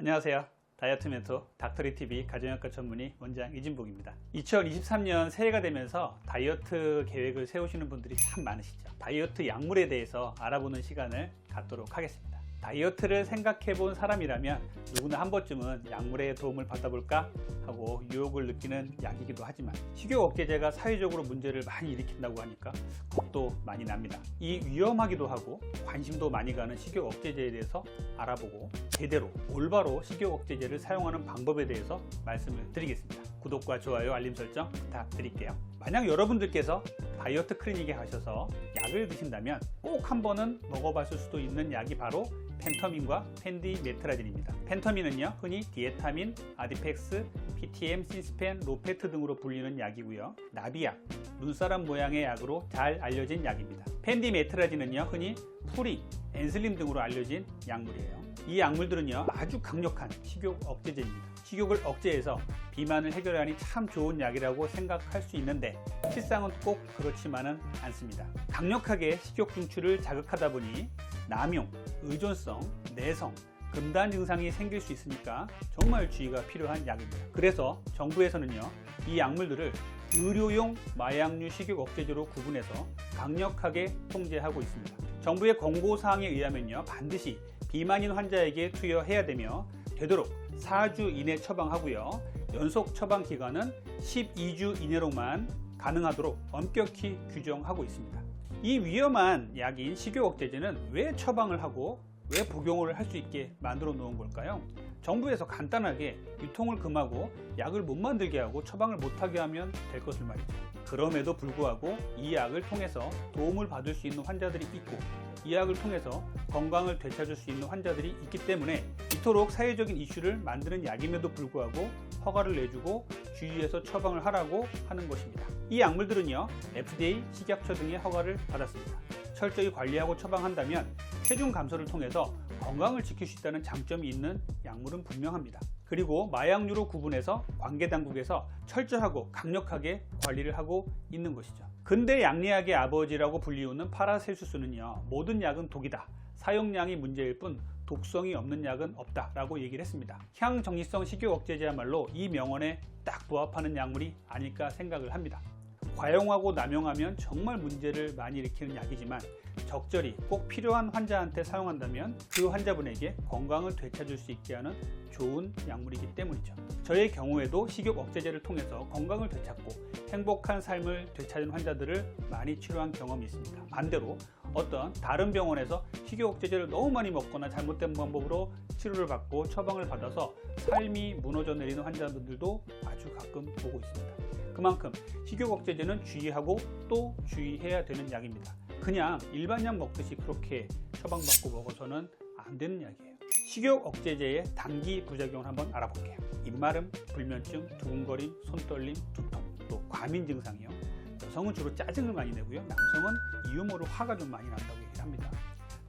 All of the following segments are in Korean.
안녕하세요. 다이어트 멘토 닥터리TV 가정의학과 전문의 원장 이진복입니다. 2023년 새해가 되면서 다이어트 계획을 세우시는 분들이 참 많으시죠. 다이어트 약물에 대해서 알아보는 시간을 갖도록 하겠습니다. 다이어트를 생각해 본 사람이라면 누구나 한 번쯤은 약물의 도움을 받아볼까 하고 유혹을 느끼는 약이기도 하지만 식욕 억제제가 사회적으로 문제를 많이 일으킨다고 하니까 겁도 많이 납니다. 이 위험하기도 하고 관심도 많이 가는 식욕 억제제에 대해서 알아보고 제대로 올바로 식욕 억제제를 사용하는 방법에 대해서 말씀을 드리겠습니다. 구독과 좋아요, 알림 설정 부탁드릴게요. 만약 여러분들께서 다이어트 클리닉에 가셔서 약을 드신다면 꼭 한 번은 먹어봤을 수도 있는 약이 바로 펜터민과 펜디메트라진입니다. 펜터민은요, 흔히 디에타민, 아디펙스, PTM, 신스펜, 로페트 등으로 불리는 약이고요. 나비약, 눈사람 모양의 약으로 잘 알려진 약입니다. 펜디메트라진은요, 흔히 프리, 엔슬림 등으로 알려진 약물이에요. 이 약물들은요, 아주 강력한 식욕 억제제입니다. 식욕을 억제해서 비만을 해결하니 참 좋은 약이라고 생각할 수 있는데 실상은 꼭 그렇지만은 않습니다. 강력하게 식욕 분출을 자극하다 보니 남용, 의존성, 내성, 금단 증상이 생길 수 있으니까 정말 주의가 필요한 약입니다. 그래서 정부에서는요, 이 약물들을 의료용 마약류 식욕 억제제로 구분해서 강력하게 통제하고 있습니다. 정부의 권고사항에 의하면요, 반드시 비만인 환자에게 투여해야 되며 되도록 4주 이내 처방하고요. 연속 처방 기간은 12주 이내로만 가능하도록 엄격히 규정하고 있습니다. 이 위험한 약인 식욕 억제제는 왜 처방을 하고 왜 복용을 할 수 있게 만들어 놓은 걸까요? 정부에서 간단하게 유통을 금하고 약을 못 만들게 하고 처방을 못하게 하면 될 것을 말이죠. 그럼에도 불구하고 이 약을 통해서 도움을 받을 수 있는 환자들이 있고 이 약을 통해서 건강을 되찾을 수 있는 환자들이 있기 때문에 이토록 사회적인 이슈를 만드는 약임에도 불구하고 허가를 내주고 주의해서 처방을 하라고 하는 것입니다. 이 약물들은요, FDA, 식약처 등의 허가를 받았습니다. 철저히 관리하고 처방한다면 체중 감소를 통해서 건강을 지킬 수 있다는 장점이 있는 약물은 분명합니다. 그리고 마약류로 구분해서 관계당국에서 철저하고 강력하게 관리를 하고 있는 것이죠. 근대 양리약의 아버지라고 불리우는 파라셀수스는요, 모든 약은 독이다, 사용량이 문제일 뿐 독성이 없는 약은 없다 라고 얘기를 했습니다. 향정리성 식욕 억제제야말로 이 명언에 딱 부합하는 약물이 아닐까 생각을 합니다. 과용하고 남용하면 정말 문제를 많이 일으키는 약이지만 적절히 꼭 필요한 환자한테 사용한다면 그 환자분에게 건강을 되찾을 수 있게 하는 좋은 약물이기 때문이죠. 저의 경우에도 식욕 억제제를 통해서 건강을 되찾고 행복한 삶을 되찾은 환자들을 많이 치료한 경험이 있습니다. 반대로 어떤 다른 병원에서 식욕 억제제를 너무 많이 먹거나 잘못된 방법으로 치료를 받고 처방을 받아서 삶이 무너져 내리는 환자분들도 아주 가끔 보고 있습니다. 그만큼 식욕 억제제는 주의하고 또 주의해야 되는 약입니다. 그냥 일반 약 먹듯이 그렇게 처방받고 먹어서는 안 되는 약이에요. 식욕 억제제의 단기 부작용을 한번 알아볼게요. 입마름, 불면증, 두근거림, 손떨림, 두통, 또 과민 증상이요. 여성은 주로 짜증을 많이 내고요, 남성은 이유 모를 화가 좀 많이 난다고 얘기를 합니다.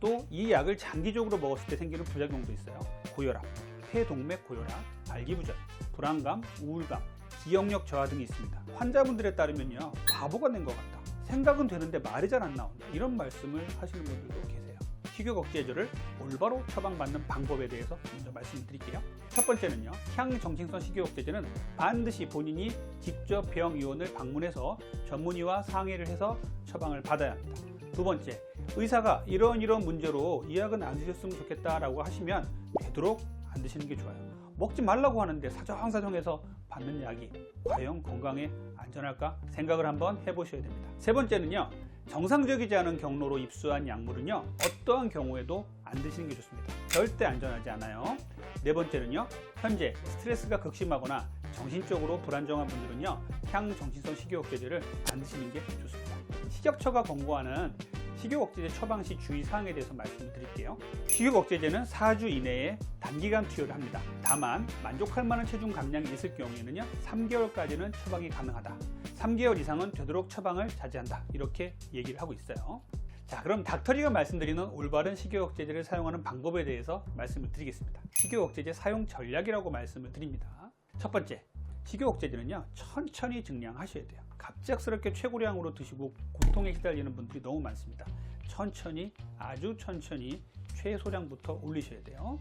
또 이 약을 장기적으로 먹었을 때 생기는 부작용도 있어요. 고혈압, 폐동맥 고혈압, 발기부전, 불안감, 우울감, 기억력 저하 등이 있습니다. 환자분들에 따르면요, 바보가 된 것 같다, 생각은 되는데 말이 잘 안 나온다, 이런 말씀을 하시는 분들도 계세요. 식욕 억제제를 올바로 처방받는 방법에 대해서 먼저 말씀드릴게요. 첫 번째는요, 향정신성 식욕 억제제는 반드시 본인이 직접 병의원을 방문해서 전문의와 상의를 해서 처방을 받아야 합니다. 두 번째, 의사가 이런 문제로 이 약은 안 드셨으면 좋겠다라고 하시면 되도록 안 드시는 게 좋아요. 먹지 말라고 하는데 사정사정해서 받는 약이 과연 건강에 안전할까 생각을 한번 해보셔야 됩니다. 세 번째는요, 정상적이지 않은 경로로 입수한 약물은요, 어떠한 경우에도 안 드시는 게 좋습니다. 절대 안전하지 않아요. 네 번째는요, 현재 스트레스가 극심하거나 정신적으로 불안정한 분들은요, 향정신성 식욕 억제제를 안 드시는 게 좋습니다. 식약처가 권고하는 식욕 억제제 처방 시 주의사항에 대해서 말씀을 드릴게요. 식욕 억제제는 4주 이내에 단기간 투여를 합니다. 다만 만족할 만한 체중 감량이 있을 경우에는요, 3개월까지는 처방이 가능하다, 3개월 이상은 되도록 처방을 자제한다, 이렇게 얘기를 하고 있어요. 자, 그럼 닥터리가 말씀드리는 올바른 식욕 억제제를 사용하는 방법에 대해서 말씀을 드리겠습니다. 식욕 억제제 사용 전략이라고 말씀을 드립니다. 첫 번째, 식욕 억제제는요, 천천히 증량하셔야 돼요. 갑작스럽게 최고량으로 드시고 고통에 시달리는 분들이 너무 많습니다. 천천히, 아주 천천히 최소량부터 올리셔야 돼요.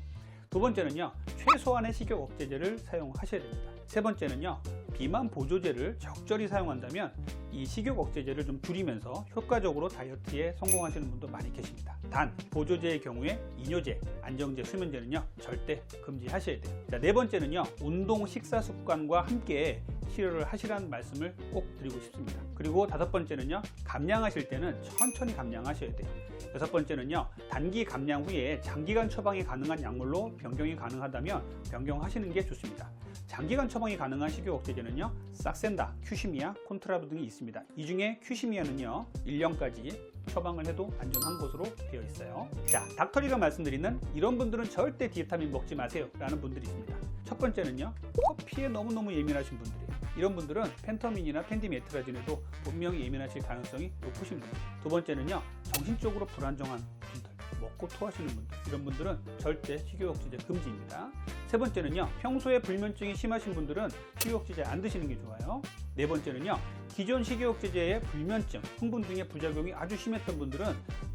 두 번째는요, 최소한의 식욕 억제제를 사용하셔야 됩니다. 세 번째는요, 비만 보조제를 적절히 사용한다면 이 식욕 억제제를 좀 줄이면서 효과적으로 다이어트에 성공하시는 분도 많이 계십니다. 단 보조제의 경우에 이뇨제, 안정제, 수면제는요 절대 금지하셔야 돼요. 자, 네 번째는요, 운동 식사 습관과 함께 치료를 하시라는 말씀을 꼭 드리고 싶습니다. 그리고 다섯 번째는요, 감량하실 때는 천천히 감량하셔야 돼요. 여섯 번째는요, 단기 감량 후에 장기간 처방이 가능한 약물로 변경이 가능하다면 변경하시는 게 좋습니다. 장기간 처방이 가능한 식욕 억제제는요, 싹센다, 큐시미아, 콘트라브 등이 있습니다. 이 중에 큐시미아는요 1년까지 처방을 해도 안전한 것으로 되어 있어요. 자, 닥터리가 말씀드리는 이런 분들은 절대 디에타민 먹지 마세요 라는 분들이 있습니다. 첫 번째는요, 커피에 너무너무 예민하신 분들이에요. 이런 분들은 펜터민이나 펜디메트라진에도 분명히 예민하실 가능성이 높으신 분들. 두 번째는요, 정신적으로 불안정한 분들, 먹고 토하시는 분들, 이런 분들은 절대 식욕 억제제 금지입니다. 세 번째는요, 평소에 불면증이 심하신 분들은 식욕 억제제 안 드시는 게 좋아요. 네 번째는요, 기존 식욕 억제제의 불면증, 흥분 등의 부작용이 아주 심했던 분들은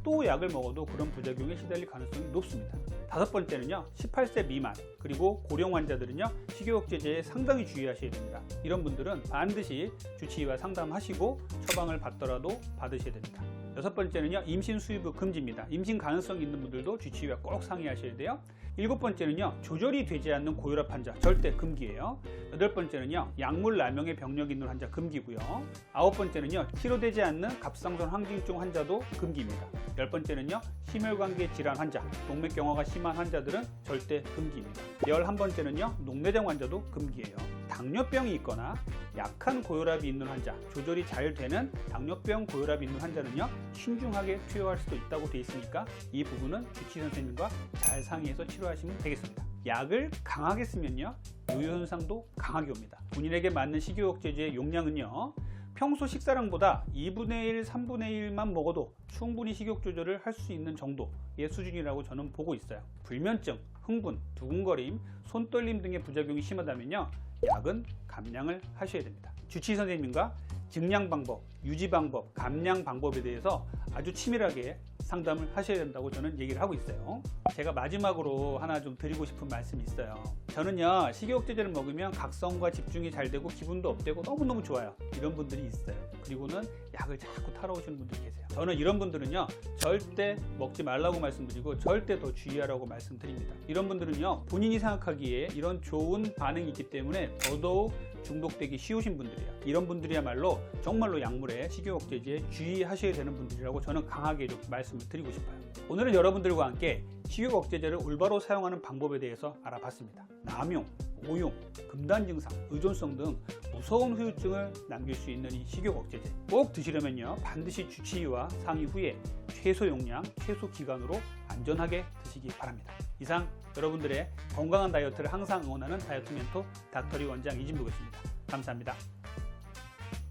또 약을 먹어도 그런 부작용에 시달릴 가능성이 높습니다. 다섯 번째는요, 18세 미만 그리고 고령 환자들은요, 식욕 억제제에 상당히 주의하셔야 됩니다. 이런 분들은 반드시 주치의와 상담하시고 처방을 받더라도 받으셔야 됩니다. 여섯 번째는요, 임신 수유부 금지입니다. 임신 가능성이 있는 분들도 주치의와 꼭 상의하셔야 돼요. 일곱 번째는요, 조절이 되지 않는 고혈압 환자 절대 금기예요. 여덟 번째는요, 약물 남용의 병력이 있는 환자 금기고요. 아홉 번째는요, 치료되지 않는 갑상선 항진증 환자도 금기입니다. 열 번째는요, 심혈관계 질환 환자, 동맥경화가 심한 환자들은 절대 금기입니다. 11번째는요, 녹내장 환자도 금기예요. 당뇨병이 있거나 약한 고혈압이 있는 환자, 조절이 잘 되는 당뇨병 고혈압이 있는 환자는요, 신중하게 투여할 수도 있다고 되어 있으니까 이 부분은 주치의 선생님과 잘 상의해서 치료하시면 되겠습니다. 약을 강하게 쓰면요, 요요 현상도 강하게 옵니다. 본인에게 맞는 식욕 억제제의 용량은요, 평소 식사량보다 2분의 1, 3분의 1만 먹어도 충분히 식욕 조절을 할 수 있는 정도의 수준이라고 저는 보고 있어요. 불면증, 흥분, 두근거림, 손떨림 등의 부작용이 심하다면요, 약은 감량을 하셔야 됩니다. 주치의 선생님과 증량 방법, 유지 방법, 감량 방법에 대해서 아주 치밀하게 상담을 하셔야 된다고 저는 얘기를 하고 있어요. 제가 마지막으로 하나 좀 드리고 싶은 말씀이 있어요. 저는요, 식욕 억제제를 먹으면 각성과 집중이 잘 되고 기분도 업되고 너무너무 좋아요. 이런 분들이 있어요. 그리고는 약을 자꾸 타러 오시는 분들이 계세요. 저는 이런 분들은요, 절대 먹지 말라고 말씀드리고 절대 더 주의하라고 말씀드립니다. 이런 분들은요, 본인이 생각하기에 이런 좋은 반응이 있기 때문에 더더욱 중독되기 쉬우신 분들이에요. 이런 분들이야말로 정말로 약물에 식욕 억제제에 주의하셔야 되는 분들이라고 저는 강하게 좀 말씀을 드리고 싶어요. 오늘은 여러분들과 함께 식욕 억제제를 올바로 사용하는 방법에 대해서 알아봤습니다. 남용, 오용, 금단 증상, 의존성 등 무서운 후유증을 남길 수 있는 이 식욕 억제제, 꼭 드시려면요, 반드시 주치의와 상의 후에 최소 용량, 최소 기간으로 안전하게 드시기 바랍니다. 이상 여러분들의 건강한 다이어트를 항상 응원하는 다이어트 멘토 닥터리 원장 이진복이었습니다. 감사합니다.